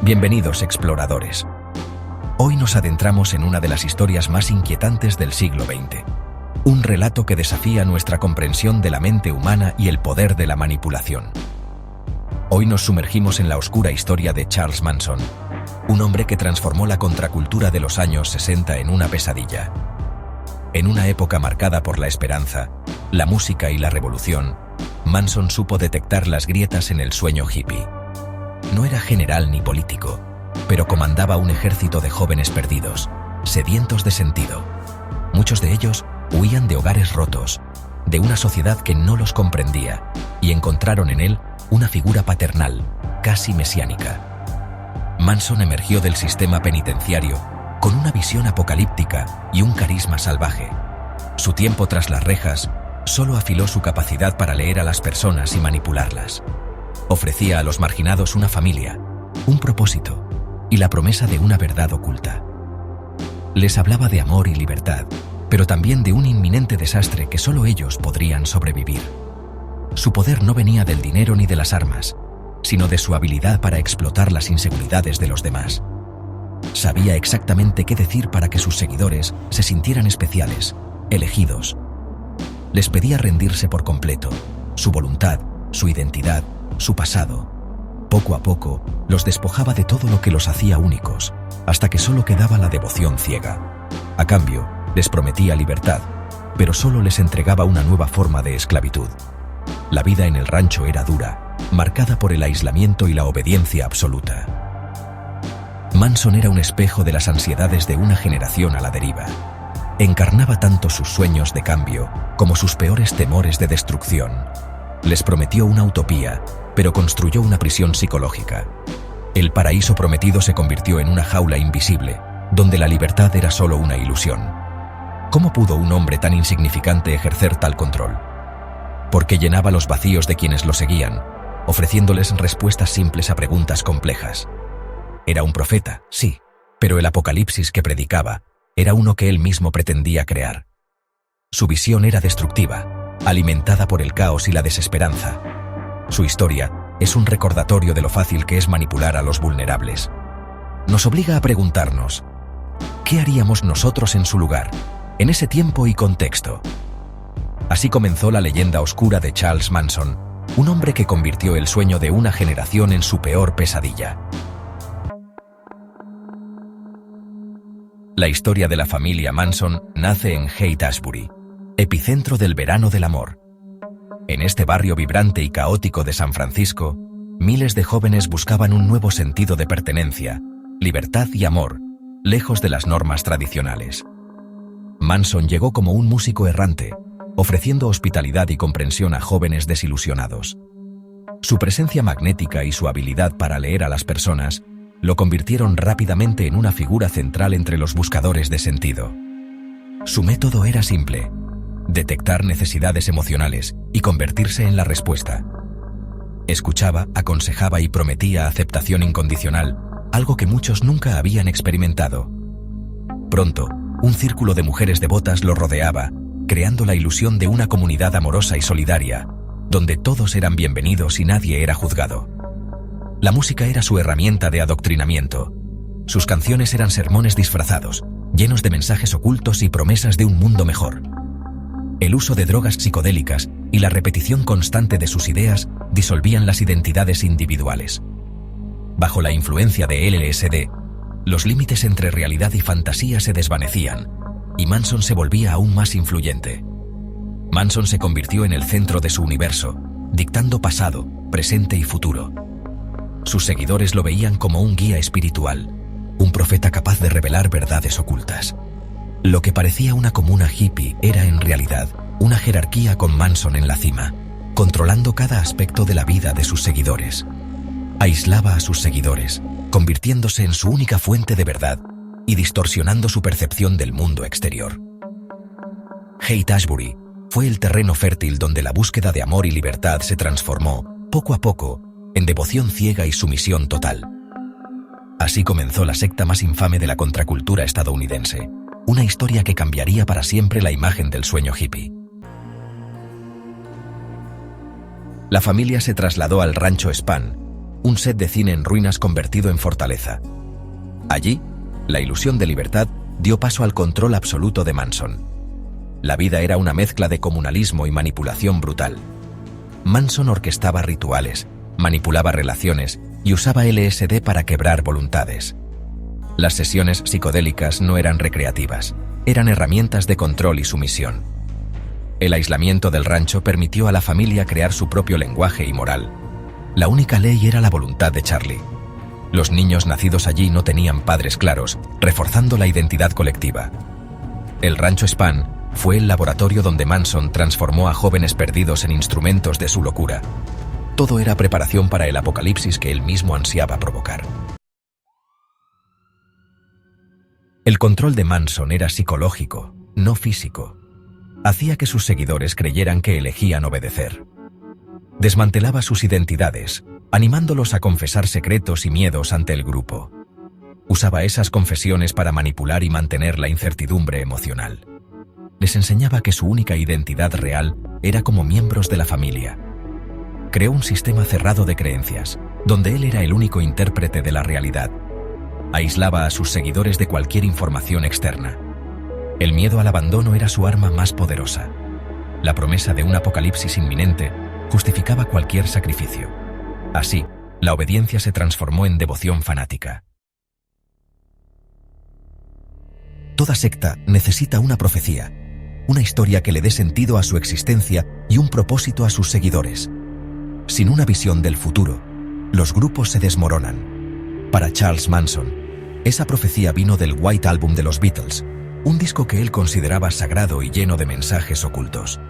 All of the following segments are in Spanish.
Bienvenidos, exploradores. Hoy nos adentramos en una de las historias más inquietantes del siglo XX. Un relato que desafía nuestra comprensión de la mente humana y el poder de la manipulación. Hoy nos sumergimos en la oscura historia de Charles Manson, un hombre que transformó la contracultura de los años 60 en una pesadilla. En una época marcada por la esperanza, la música y la revolución, Manson supo detectar las grietas en el sueño hippie. No era general ni político, pero comandaba un ejército de jóvenes perdidos, sedientos de sentido. Muchos de ellos huían de hogares rotos, de una sociedad que no los comprendía, y encontraron en él una figura paternal, casi mesiánica. Manson emergió del sistema penitenciario con una visión apocalíptica y un carisma salvaje. Su tiempo tras las rejas solo afiló su capacidad para leer a las personas y manipularlas. Ofrecía a los marginados una familia, un propósito y la promesa de una verdad oculta. Les hablaba de amor y libertad, pero también de un inminente desastre que solo ellos podrían sobrevivir. Su poder no venía del dinero ni de las armas, sino de su habilidad para explotar las inseguridades de los demás. Sabía exactamente qué decir para que sus seguidores se sintieran especiales, elegidos. Les pedía rendirse por completo, su voluntad, su identidad, su pasado. Poco a poco, los despojaba de todo lo que los hacía únicos, hasta que solo quedaba la devoción ciega. A cambio, les prometía libertad, pero solo les entregaba una nueva forma de esclavitud. La vida en el rancho era dura, marcada por el aislamiento y la obediencia absoluta. Manson era un espejo de las ansiedades de una generación a la deriva. Encarnaba tanto sus sueños de cambio como sus peores temores de destrucción. Les prometió una utopía, pero construyó una prisión psicológica. El paraíso prometido se convirtió en una jaula invisible, donde la libertad era solo una ilusión. ¿Cómo pudo un hombre tan insignificante ejercer tal control? Porque llenaba los vacíos de quienes lo seguían, ofreciéndoles respuestas simples a preguntas complejas. Era un profeta, sí, pero el apocalipsis que predicaba era uno que él mismo pretendía crear. Su visión era destructiva, alimentada por el caos y la desesperanza. Su historia es un recordatorio de lo fácil que es manipular a los vulnerables. Nos obliga a preguntarnos, ¿qué haríamos nosotros en su lugar, en ese tiempo y contexto? Así comenzó la leyenda oscura de Charles Manson, un hombre que convirtió el sueño de una generación en su peor pesadilla. La historia de la familia Manson nace en Haight-Ashbury, epicentro del verano del amor. En este barrio vibrante y caótico de San Francisco, miles de jóvenes buscaban un nuevo sentido de pertenencia, libertad y amor, lejos de las normas tradicionales. Manson llegó como un músico errante, ofreciendo hospitalidad y comprensión a jóvenes desilusionados. Su presencia magnética y su habilidad para leer a las personas lo convirtieron rápidamente en una figura central entre los buscadores de sentido. Su método era simple: detectar necesidades emocionales y convertirse en la respuesta. Escuchaba, aconsejaba y prometía aceptación incondicional, algo que muchos nunca habían experimentado. Pronto, un círculo de mujeres devotas lo rodeaba, creando la ilusión de una comunidad amorosa y solidaria, donde todos eran bienvenidos y nadie era juzgado. La música era su herramienta de adoctrinamiento. Sus canciones eran sermones disfrazados, llenos de mensajes ocultos y promesas de un mundo mejor. El uso de drogas psicodélicas y la repetición constante de sus ideas disolvían las identidades individuales. Bajo la influencia de LSD, los límites entre realidad y fantasía se desvanecían, y Manson se volvía aún más influyente. Manson se convirtió en el centro de su universo, dictando pasado, presente y futuro. Sus seguidores lo veían como un guía espiritual, un profeta capaz de revelar verdades ocultas. Lo que parecía una comuna hippie era en realidad una jerarquía con Manson en la cima, controlando cada aspecto de la vida de sus seguidores. Aislaba a sus seguidores, convirtiéndose en su única fuente de verdad y distorsionando su percepción del mundo exterior. Haight-Ashbury fue el terreno fértil donde la búsqueda de amor y libertad se transformó, poco a poco, en devoción ciega y sumisión total. Así comenzó la secta más infame de la contracultura estadounidense, una historia que cambiaría para siempre la imagen del sueño hippie. La familia se trasladó al rancho Spahn, un set de cine en ruinas convertido en fortaleza. Allí, la ilusión de libertad dio paso al control absoluto de Manson. La vida era una mezcla de comunalismo y manipulación brutal. Manson orquestaba rituales, manipulaba relaciones y usaba LSD para quebrar voluntades. Las sesiones psicodélicas no eran recreativas, eran herramientas de control y sumisión. El aislamiento del rancho permitió a la familia crear su propio lenguaje y moral. La única ley era la voluntad de Charlie. Los niños nacidos allí no tenían padres claros, reforzando la identidad colectiva. El rancho Span fue el laboratorio donde Manson transformó a jóvenes perdidos en instrumentos de su locura. Todo era preparación para el apocalipsis que él mismo ansiaba provocar. El control de Manson era psicológico, no físico. Hacía que sus seguidores creyeran que elegían obedecer. Desmantelaba sus identidades, animándolos a confesar secretos y miedos ante el grupo. Usaba esas confesiones para manipular y mantener la incertidumbre emocional. Les enseñaba que su única identidad real era como miembros de la familia. Creó un sistema cerrado de creencias, donde él era el único intérprete de la realidad. Aislaba a sus seguidores de cualquier información externa. El miedo al abandono era su arma más poderosa. La promesa de un apocalipsis inminente justificaba cualquier sacrificio. Así, la obediencia se transformó en devoción fanática. Toda secta necesita una profecía, una historia que le dé sentido a su existencia y un propósito a sus seguidores. Sin una visión del futuro, los grupos se desmoronan. Para Charles Manson, esa profecía vino del White Album de los Beatles, un disco que él consideraba sagrado y lleno de mensajes ocultos.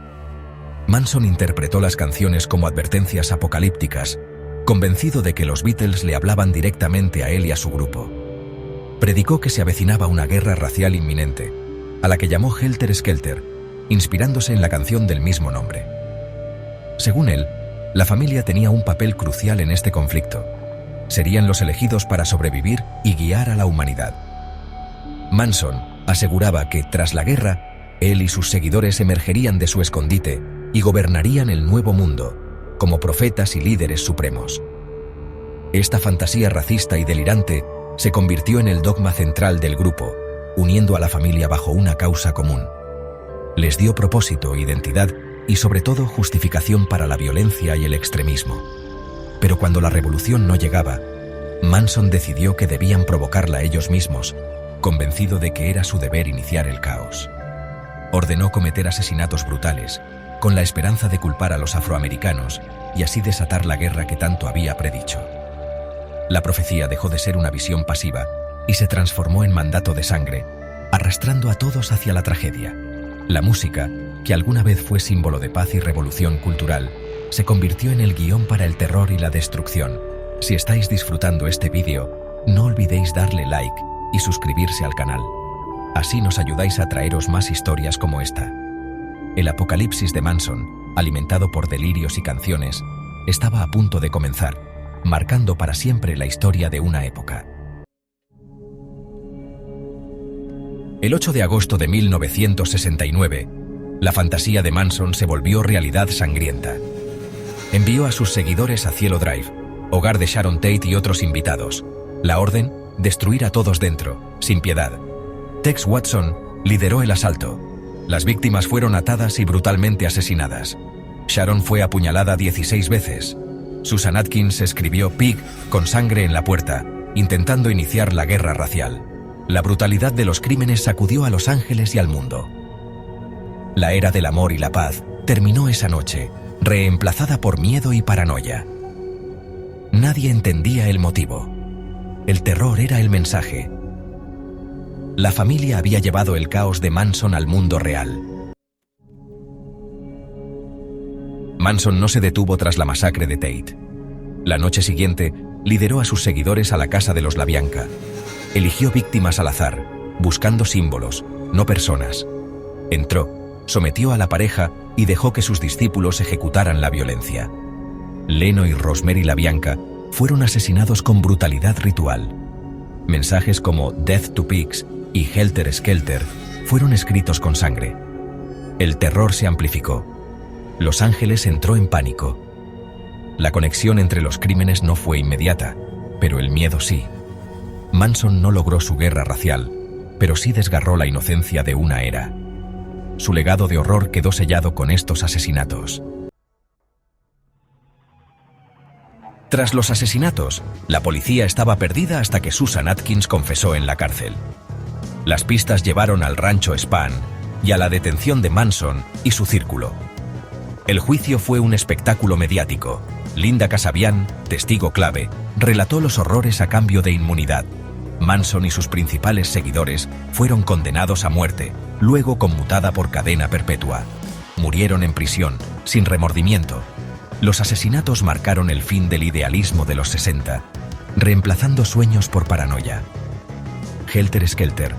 Manson interpretó las canciones como advertencias apocalípticas, convencido de que los Beatles le hablaban directamente a él y a su grupo. Predicó que se avecinaba una guerra racial inminente, a la que llamó Helter Skelter, inspirándose en la canción del mismo nombre. Según él, la familia tenía un papel crucial en este conflicto. Serían los elegidos para sobrevivir y guiar a la humanidad. Manson aseguraba que, tras la guerra, él y sus seguidores emergerían de su escondite y gobernarían el nuevo mundo, como profetas y líderes supremos. Esta fantasía racista y delirante se convirtió en el dogma central del grupo, uniendo a la familia bajo una causa común. Les dio propósito, identidad y sobre todo justificación para la violencia y el extremismo. Pero cuando la revolución no llegaba, Manson decidió que debían provocarla ellos mismos, convencido de que era su deber iniciar el caos. Ordenó cometer asesinatos brutales, con la esperanza de culpar a los afroamericanos y así desatar la guerra que tanto había predicho. La profecía dejó de ser una visión pasiva y se transformó en mandato de sangre, arrastrando a todos hacia la tragedia. La música, que alguna vez fue símbolo de paz y revolución cultural, se convirtió en el guión para el terror y la destrucción. Si estáis disfrutando este vídeo, no olvidéis darle like y suscribirse al canal. Así nos ayudáis a traeros más historias como esta. El apocalipsis de Manson, alimentado por delirios y canciones, estaba a punto de comenzar, marcando para siempre la historia de una época. El 8 de agosto de 1969, la fantasía de Manson se volvió realidad sangrienta. Envió a sus seguidores a Cielo Drive, hogar de Sharon Tate y otros invitados. La orden: destruir a todos dentro, sin piedad. Tex Watson lideró el asalto. Las víctimas fueron atadas y brutalmente asesinadas. Sharon fue apuñalada 16 veces. Susan Atkins escribió Pig con sangre en la puerta, intentando iniciar la guerra racial. La brutalidad de los crímenes sacudió a Los Ángeles y al mundo. La era del amor y la paz terminó esa noche, reemplazada por miedo y paranoia. Nadie entendía el motivo. El terror era el mensaje. La familia había llevado el caos de Manson al mundo real. Manson no se detuvo tras la masacre de Tate. La noche siguiente, lideró a sus seguidores a la casa de los LaBianca. Eligió víctimas al azar, buscando símbolos, no personas. Entró, sometió a la pareja y dejó que sus discípulos ejecutaran la violencia. Leno y Rosemary LaBianca fueron asesinados con brutalidad ritual. Mensajes como Death to Pigs y Helter Skelter fueron escritos con sangre. El terror se amplificó. Los Ángeles entró en pánico. La conexión entre los crímenes no fue inmediata, pero el miedo sí. Manson no logró su guerra racial, pero sí desgarró la inocencia de una era. Su legado de horror quedó sellado con estos asesinatos. Tras los asesinatos, la policía estaba perdida hasta que Susan Atkins confesó en la cárcel. Las pistas llevaron al rancho Spahn y a la detención de Manson y su círculo. El juicio fue un espectáculo mediático. Linda Kasabian, testigo clave, relató los horrores a cambio de inmunidad. Manson y sus principales seguidores fueron condenados a muerte, luego conmutada por cadena perpetua. Murieron en prisión, sin remordimiento. Los asesinatos marcaron el fin del idealismo de los 60, reemplazando sueños por paranoia. Helter Skelter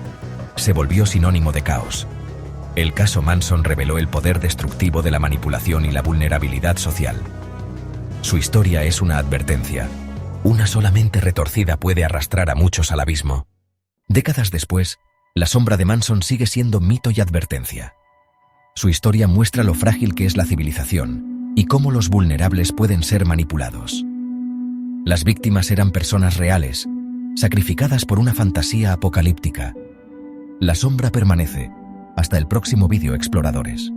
se volvió sinónimo de caos. El caso Manson reveló el poder destructivo de la manipulación y la vulnerabilidad social. Su historia es una advertencia. Una sola mente retorcida puede arrastrar a muchos al abismo. Décadas después, la sombra de Manson sigue siendo mito y advertencia. Su historia muestra lo frágil que es la civilización y cómo los vulnerables pueden ser manipulados. Las víctimas eran personas reales, sacrificadas por una fantasía apocalíptica. La sombra permanece. Hasta el próximo vídeo, exploradores.